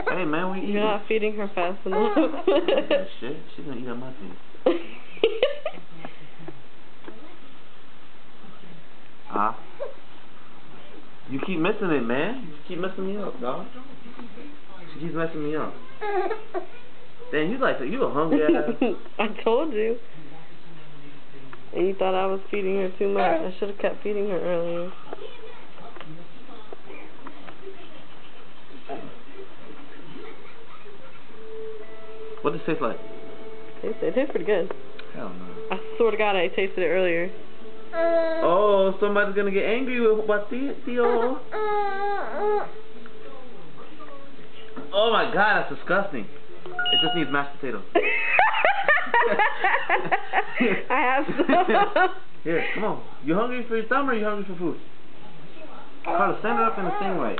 Hey man, we eat. You're not feeding her fast enough. Shit, she's gonna eat on my teeth. You keep missing it, man. You keep messing me up, dog. She keeps messing me up. Damn, you a hungry ass. I told you. And you thought I was feeding her too much. I should have kept feeding her earlier. What does it taste like? It tastes pretty good. Hell no. I swear to God, I tasted it earlier. Oh, somebody's gonna get angry with what Theo. Oh my God, that's disgusting. It just needs mashed potatoes. I have some. Here, come on. You hungry for your thumb or you hungry for food? Carla, stand it up in the thing right.